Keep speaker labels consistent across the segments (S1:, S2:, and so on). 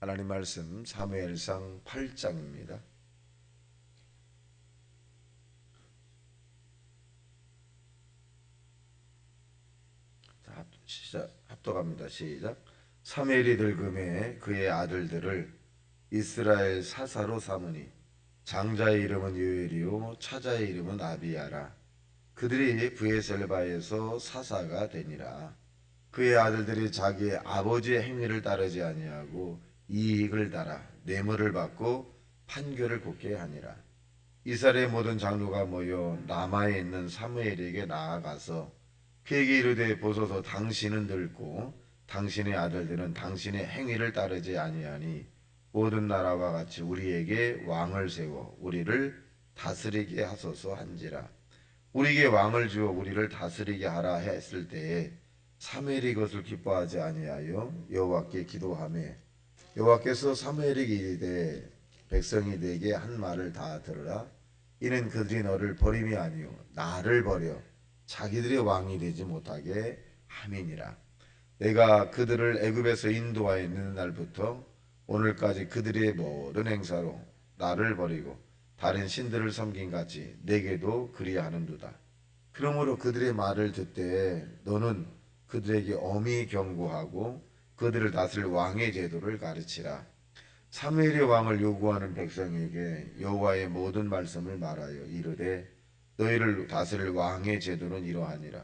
S1: 하나님 말씀 사무엘상 8장입니다. 합독합니다. 시작. 사무엘이 늙음에 그의 아들들을 이스라엘 사사로 삼으니 장자의 이름은 요엘이요 차자의 이름은 아비야라. 그들이 브에셀바에서 사사가 되니라. 그의 아들들이 자기의 아버지의 행위를 따르지 아니하고 이익을 따라 뇌물을 받고 판결을 곱게 하니라. 이스라엘의 모든 장로가 모여 라마에 있는 사무엘에게 나아가서 그에게 이르되 보소서 당신은 늙고 당신의 아들들은 당신의 행위를 따르지 아니하니 모든 나라와 같이 우리에게 왕을 세워 우리를 다스리게 하소서 한지라. 우리에게 왕을 주어 우리를 다스리게 하라 했을 때에 사무엘이 그것을 기뻐하지 아니하여 여호와께 기도하매 여호와께서 사무엘에게 이르되 백성이 내게 한 말을 다 들으라. 이는 그들이 너를 버림이 아니요 나를 버려 자기들의 왕이 되지 못하게 함이니라. 내가 그들을 애굽에서 인도하여 있는 날부터 오늘까지 그들의 모든 행사로 나를 버리고 다른 신들을 섬긴 같이 내게도 그리하는도다. 그러므로 그들의 말을 듣되 너는 그들에게 엄히 경고하고 그들을 다스릴 왕의 제도를 가르치라. 사무엘이 왕을 요구하는 백성에게 여호와의 모든 말씀을 말하여 이르되 너희를 다스릴 왕의 제도는 이러하니라.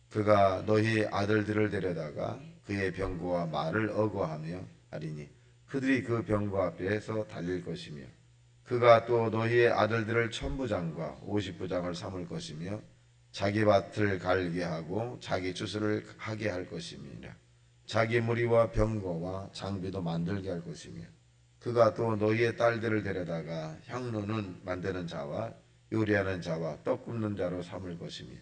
S1: 그가 너희 아들들을 데려다가 그의 병거와 말을 어거하며 하리니 그들이 그 병거 앞에서 달릴 것이며 그가 또 너희의 아들들을 천부장과 오십부장을 삼을 것이며 자기 밭을 갈게 하고 자기 추수를 하게 할 것임이라. 자기 무리와 병거와 장비도 만들게 할 것이며 그가 또 너희의 딸들을 데려다가 향로는 만드는 자와 요리하는 자와 떡 굽는 자로 삼을 것이며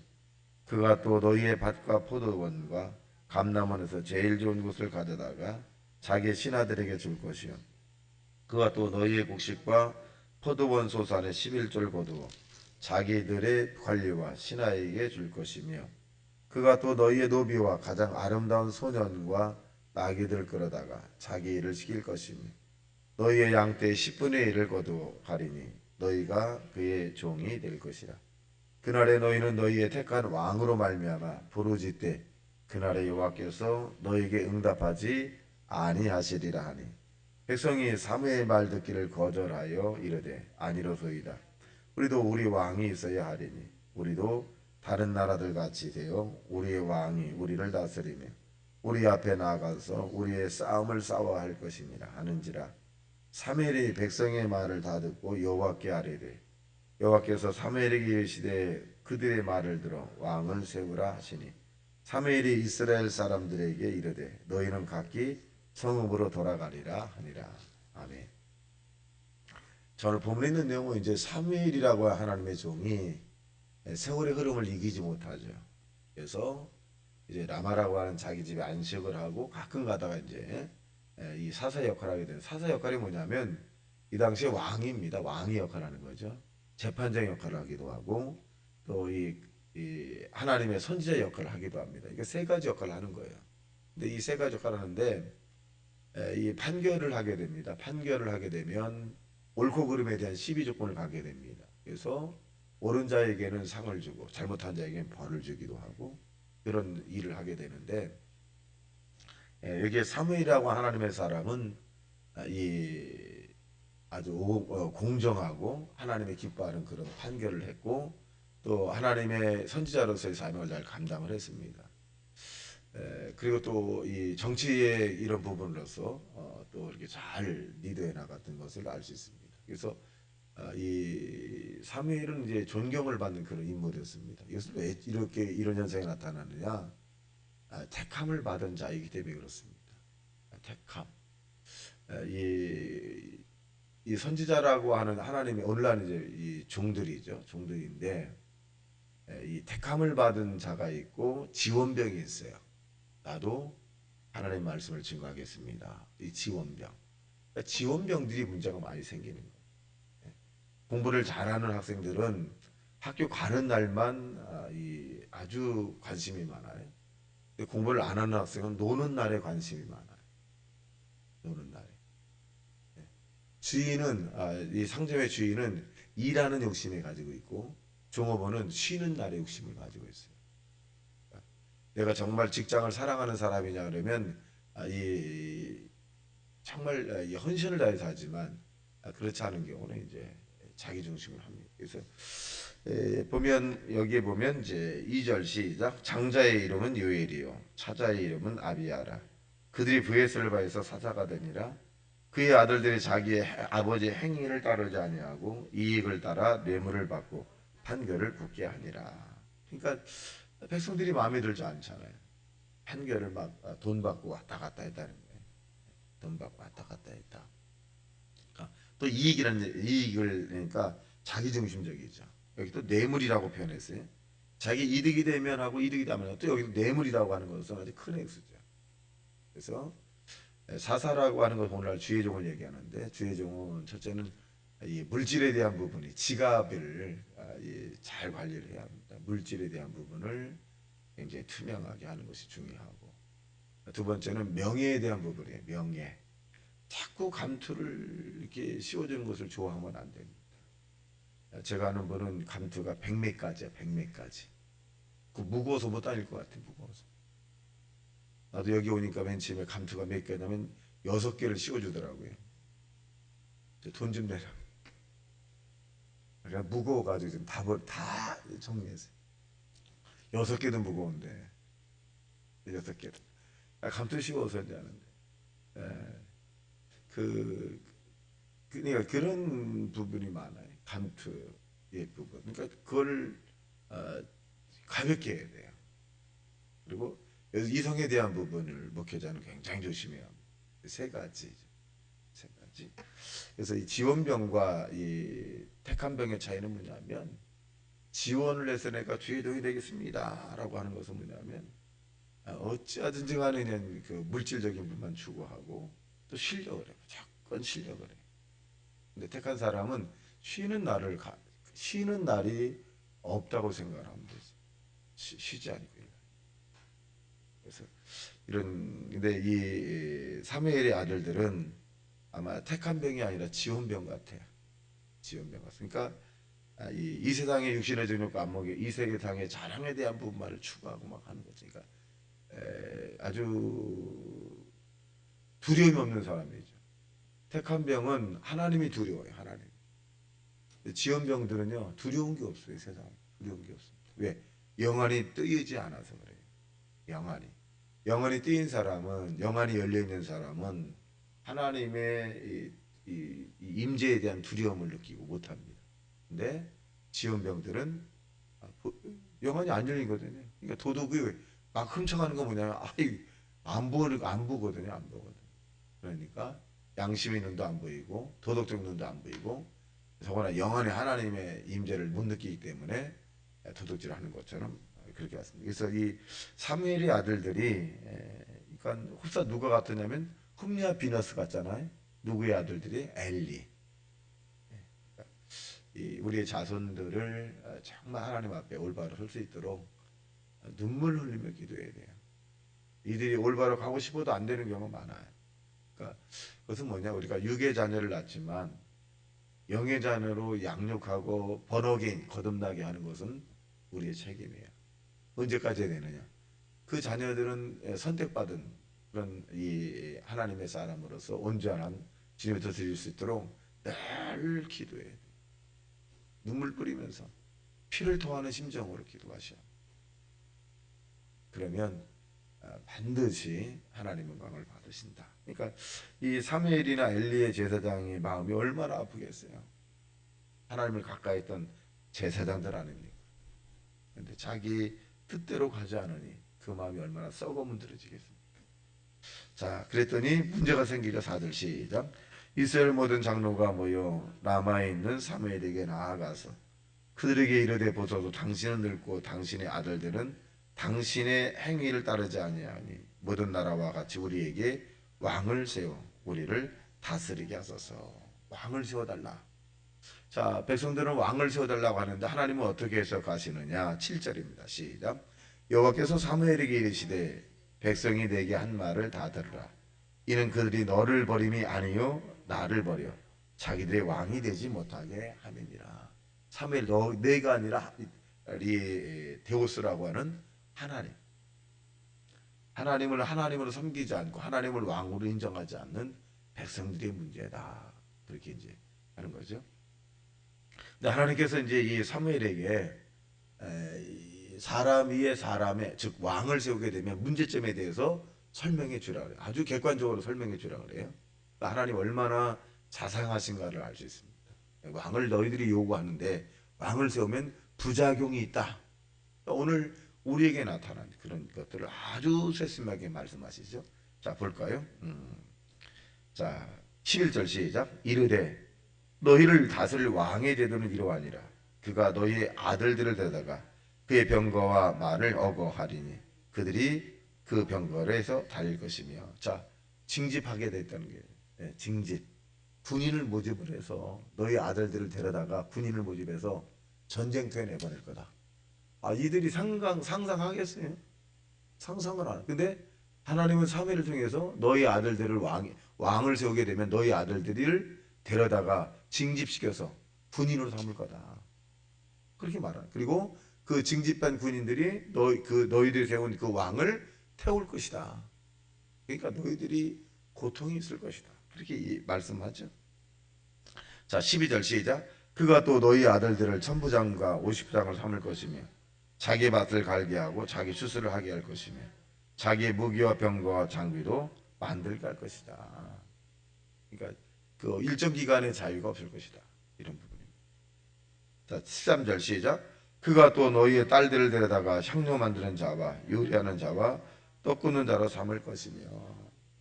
S1: 그가 또 너희의 밭과 포도원과 감람원에서 제일 좋은 것을 가져다가 자기 신하들에게 줄 것이요 그가 또 너희의 곡식과 포도원 소산의 11조를 거두어 자기들의 관리와 신하에게 줄 것이며 그가 또 너희의 노비와 가장 아름다운 소년과 나귀들을 끌어다가 자기 일을 시킬 것이며 너희의 양떼의 10분의 1을 거두어 가리니 너희가 그의 종이 될 것이라. 그날에 너희는 너희의 택한 왕으로 말미암아 부르짖되 그날에 여호와께서 너희에게 응답하지 아니하시리라 하니 백성이 사무엘의 말 듣기를 거절하여 이르되 아니로소이다. 우리도 우리 왕이 있어야 하리니 우리도 다른 나라들 같이 되어 우리의 왕이 우리를 다스리며 우리 앞에 나아가서 우리의 싸움을 싸워야 할 것이니라 하는지라. 사무엘이 백성의 말을 다 듣고 여호와께 아뢰되 여호와께서 사무엘에게 이르시되 그들의 말을 들어 왕을 세우라 하시니 사무엘이 이스라엘 사람들에게 이르되 너희는 각기 성읍으로 돌아가리라 하니라. 아멘. 자, 오늘 본문에 있는 내용은 이제 사무엘이라고 하나님의 종이 세월의 흐름을 이기지 못하죠. 그래서 이제 라마라고 하는 자기 집에 안식을 하고 가끔 가다가 이제 이 사사 역할을 하게 되는 사사 역할이 뭐냐면 이 당시에 왕입니다. 왕의 역할을 하는 거죠. 재판장 역할을 하기도 하고 또 이 하나님의 선지자 역할을 하기도 합니다. 이게 세 가지 역할을 하는 거예요. 근데 이 세 가지 역할을 하는데 이 판결을 하게 됩니다. 판결을 하게 되면 옳고 그름에 대한 시비 조건을 받게 됩니다. 그래서 옳은 자에게는 상을 주고 잘못한 자에게는 벌을 주기도 하고 그런 일을 하게 되는데 여기에 사무엘이라고 하나님의 사람은 이 아주 공정하고 하나님의 기뻐하는 그런 판결을 했고 또 하나님의 선지자로서의 사명을 잘 감당을 했습니다. 그리고 또 이 정치의 이런 부분으로서 또 이렇게 잘 리드해 나갔던 것을 알 수 있습니다. 그래서 이 사무엘은 이제 존경을 받는 그런 인물이었습니다. 이것은 왜 이렇게 이런 현상이 나타나느냐? 택함을 받은 자이기 때문에 그렇습니다. 택함. 이 선지자라고 하는 하나님의 오늘날 이제 이 종들이죠. 종들인데 이 택함을 받은 자가 있고 지원병이 있어요. 나도 하나님 말씀을 증거하겠습니다. 이 지원병. 그러니까 지원병들이 문제가 많이 생기는 거예요. 공부를 잘하는 학생들은 학교 가는 날만 아주 관심이 많아요. 근데 공부를 안 하는 학생은 노는 날에 관심이 많아요. 노는 날에. 주인은 이 상점의 주인은 일하는 욕심을 가지고 있고 종업원은 쉬는 날의 욕심을 가지고 있어요. 내가 정말 직장을 사랑하는 사람이냐 그러면 이 정말 이 헌신을 다해서 하지만 그렇지 않은 경우는 이제 자기 중심을 합니다. 그래서 보면 여기에 보면 이제 2절 시작. 장자의 이름은 요엘이요 차자의 이름은 아비야라. 그들이 브에스를 바에서 사사가 되니라. 그의 아들들이 자기의 아버지의 행위를 따르지 아니하고 이익을 따라 뇌물을 받고 판결을 굳게 하니라. 그러니까 백성들이 마음에 들지 않잖아요. 판결을 막 돈 받고 왔다 갔다 했다는 거예요. 돈 받고 왔다 갔다 했다. 그러니까 또 이익이라는 이익을 그러니까 자기 중심적이죠. 여기 또 뇌물이라고 표현했어요. 자기 이득이 되면 하고 이득이 되면 또 여기도 뇌물이라고 하는 것은 아주 큰 액수죠. 그래서 사사라고 하는 건 오늘날 주의종을 얘기하는데 주의종은 첫째는 이 물질에 대한 부분이 지갑을 잘 관리를 해야 합니다. 물질에 대한 부분을 굉장히 투명하게 하는 것이 중요하고 두 번째는 명예에 대한 부분이에요. 명예. 자꾸 감투를 이렇게 씌워주는 것을 좋아하면 안 됩니다. 제가 아는 분은 감투가 100몇 가지야. 100몇 가지. 그 무거워서 못 다닐 것 같아. 무거워서. 나도 여기 오니까 맨 처음에 감투가 몇 개냐면 6개를 씌워주더라고요. 돈 좀 내라. 그러니까 무거워가지고 지금 다 정리했어요. 6개도 무거운데 6개도 감투 씌워서 이제 하는데 그러니까 그런 부분이 많아요. 감투의 부분. 그러니까 그걸 가볍게 해야 돼요. 그리고 이성에 대한 부분을 목회자는 굉장히 조심해야 합니다. 세 가지. 그래서 이 지원병과 이 택한 병의 차이는 뭐냐면 지원을 해서 내가 주의종이 되겠습니다라고 하는 것은 뭐냐면 어찌하든지 간에 그 물질적인 부분만 추구하고 또 실력을 해요. 무조건 실력을 해요. 근데 택한 사람은 쉬는 날이 없다고 생각을 하면 되죠. 쉬지 않고 일어나요. 그래서 근데 이 사무엘의 아들들은 아마 택한 병이 아니라 지원병 같아요. 지원병 같으니까 이 세상의 육신의 정욕과 안목에 이 세상의 자랑에 대한 부분만을 추구하고 막 하는 거죠. 그러니까 아주 두려움이 없는 사람이죠. 택한 병은 하나님이 두려워요. 하나님. 지원병들은요 두려운 게 없어요. 세상에 두려운 게 없습니다. 왜? 영안이 뜨이지 않아서 그래요. 영안이 뜨인 사람은 영안이 열려 있는 사람은 하나님의 이 임재에 대한 두려움을 느끼고 못합니다. 근데 지원병들은 영안이 안 열리거든요. 그러니까 도둑이 막 훔쳐가는 거 뭐냐면 안 보거든요. 안 보거든요. 그러니까 양심의 눈도 안 보이고 도덕적 눈도 안 보이고 더구나 영안의 하나님의 임재를 못 느끼기 때문에 도둑질하는 것처럼 그렇게 왔습니다. 그래서 이 사무엘의 아들들이 그러니까 흡사 누가 같으냐면 흠리와 비너스 같잖아요. 누구의 아들들이 엘리. 우리의 자손들을 정말 하나님 앞에 올바로 설 수 있도록 눈물 흘리며 기도해야 돼요. 이들이 올바로 가고 싶어도 안 되는 경우가 많아요. 그러니까 그것은 뭐냐? 우리가 육의 자녀를 낳지만 영의 자녀로 양육하고 번어게인 거듭나게 하는 것은 우리의 책임이에요. 언제까지 해야 되느냐? 그 자녀들은 선택받은 그런 이 하나님의 사람으로서 온전한 주님을 드릴 수 있도록 늘 기도해야 돼요. 눈물 뿌리면서 피를 토하는 심정으로 기도하셔야 합니다. 그러면 반드시 하나님의 영광을 받으신다. 그러니까 이 사무엘이나 엘리의 제사장의 마음이 얼마나 아프겠어요. 하나님을 가까이 했던 제사장들 아닙니까? 그런데 자기 뜻대로 가지 않으니 그 마음이 얼마나 썩어 문드러지겠습니까? 자, 그랬더니 문제가 생기죠. 4절 시작. 이스라엘 모든 장로가 모여 라마에 있는 사무엘에게 나아가서 그들에게 이르되 보소서 당신은 늙고 당신의 아들들은 당신의 행위를 따르지 아니하니 모든 나라와 같이 우리에게 왕을 세워 우리를 다스리게 하소서. 왕을 세워달라. 자, 백성들은 왕을 세워달라고 하는데 하나님은 어떻게 해석하시느냐. 7절입니다. 시작. 여호와께서 사무엘에게 이르시되 백성이 내게 한 말을 다 들으라. 이는 그들이 너를 버림이 아니요 나를 버려 자기들의 왕이 되지 못하게 함이니라. 사무엘 내가 아니라 데오스라고 하는 하나님. 하나님을 하나님으로 섬기지 않고 하나님을 왕으로 인정하지 않는 백성들의 문제다. 그렇게 이제 하는 거죠. 근데 하나님께서 이제 이 사무엘에게 사람 위에 사람의 즉 왕을 세우게 되면 문제점에 대해서 설명해 주라 그래요. 아주 객관적으로 설명해 주라 그래요. 그러니까 하나님 얼마나 자상하신가를 알 수 있습니다. 왕을 너희들이 요구하는데 왕을 세우면 부작용이 있다. 오늘 우리에게 나타난 그런 것들을 아주 세심하게 말씀하시죠. 자, 볼까요? 자, 11절 시작. 이르되 너희를 다스릴 왕의 제도는 이러하니라. 그가 너희의 아들들을 데려다가 그의 병거와 말을 어거하리니 그들이 그 병거에서 달릴 것이며. 자, 징집하게 됐다는 게 징집. 군인을 모집을 해서 너희 아들들을 데려다가 군인을 모집해서 전쟁터에 내보낼 거다. 이들이 상상하겠어요? 상상을 안. 근데 하나님은 사무엘을 통해서 너희 아들들을 왕을 세우게 되면 너희 아들들을 데려다가 징집시켜서 군인으로 삼을 거다. 그렇게 말하는. 그리고 그 징집한 군인들이 너희들이 세운 그 왕을 태울 것이다. 그러니까 너희들이 고통이 있을 것이다. 그렇게 말씀하죠. 자, 12절 시작. 그가 또 너희 아들들을 천부장과 오십장을 삼을 것이며 자기 밭을 갈게 하고 자기 추수를 하게 할 것이며 자기의 무기와 병거와 장비도 만들게 할 것이다. 그러니까 그 일정 기간의 자유가 없을 것이다. 이런 부분입니다. 자, 13절 시작. 그가 또 너희의 딸들을 데려다가 향료 만드는 자와 요리하는 자와 떡 굽는 자로 삼을 것이며.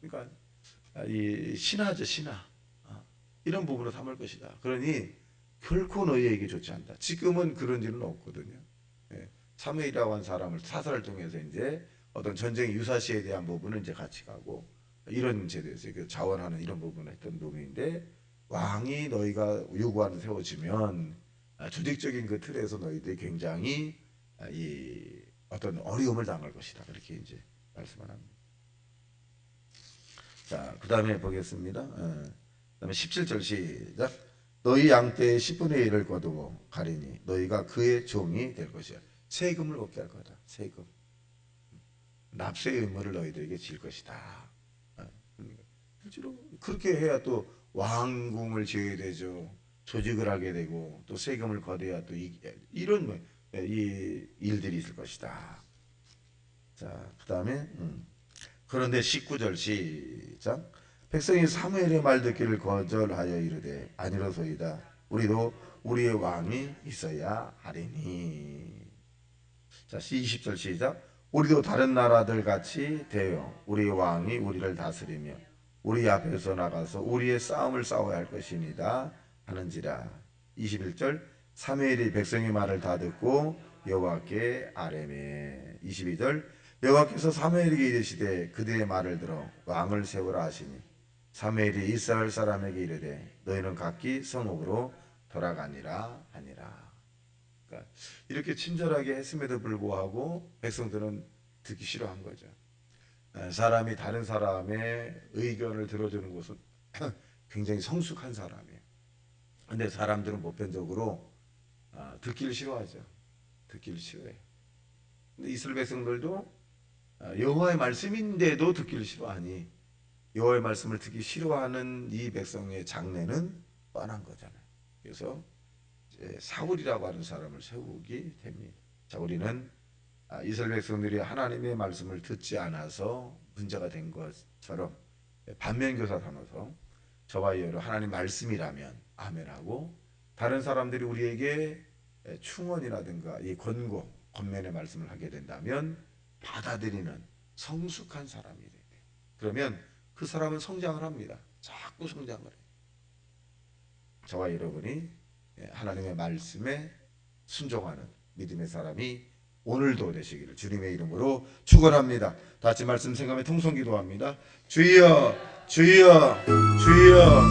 S1: 그러니까 이 신하죠, 신하. 이런 부분으로 삼을 것이다. 그러니 결코 너희에게 좋지 않다. 지금은 그런 일은 없거든요. 사무엘이라고 한 사람을 사사를 통해서 이제 어떤 전쟁 유사시에 대한 부분은 이제 같이 가고 이런 제도에서 자원하는 이런 부분을 했던 부분인데 왕이 너희가 요구하는 세워지면 조직적인 그 틀에서 너희들이 굉장히 이 어떤 어려움을 당할 것이다. 그렇게 이제 말씀을 합니다. 자, 그 다음에 보겠습니다. 그다음에 17절 시작. 너희 양떼의 10분의 1을 거두고 가리니 너희가 그의 종이 될 것이야. 세금을 걷게 할 거다. 세금. 납세 의무를 너희들에게 질 것이다. 실제로 그렇게 해야 또 왕궁을 지어야 되죠. 조직을 하게 되고 또 세금을 거둬야 또 이런 이 일들이 있을 것이다. 자, 그 다음에 그런데 19절 시작. 백성이 사무엘의 말 듣기를 거절하여 이르되 아니로소이다. 우리도 우리의 왕이 있어야 하리니. 자, 20절 시작. 우리도 다른 나라들 같이 되어 우리의 왕이 우리를 다스리며 우리 앞에서 나가서 우리의 싸움을 싸워야 할 것입니다 하는지라. 21절. 사무엘이 백성의 말을 다 듣고 여호와께 아뢰매. 22절. 여호와께서 사무엘에게 이르시되 그들의 말을 들어 왕을 세우라 하시니 사무엘이 이스라엘 사람에게 이르되 너희는 각기 성읍으로 돌아가니라 하니라. 그러니까 이렇게 친절하게 했음에도 불구하고 백성들은 듣기 싫어한 거죠. 사람이 다른 사람의 의견을 들어주는 것은 굉장히 성숙한 사람이에요. 근데 사람들은 보편적으로 듣기를 싫어하죠. 듣기를 싫어해요. 근데 이스라엘 백성들도 여호와의 말씀인데도 듣기를 싫어하니 여호와의 말씀을 듣기 싫어하는 이 백성의 장래는 뻔한 거잖아요. 그래서 사울이라고 하는 사람을 세우게 됩니다. 자, 우리는 이스라엘 백성들이 하나님의 말씀을 듣지 않아서 문제가 된 것처럼 반면교사 삼아서 저와 여러 하나님 말씀이라면 아멘하고 다른 사람들이 우리에게 충언이라든가 이 권면의 말씀을 하게 된다면 받아들이는 성숙한 사람이 돼요. 그러면 그 사람은 성장을 합니다. 자꾸 성장을 해요. 저와 여러분이 하나님의 말씀에 순종하는 믿음의 사람이 오늘도 되시기를 주님의 이름으로 축원합니다. 다 같이 말씀 생각하며 통성 기도합니다. 주여 주여 주여.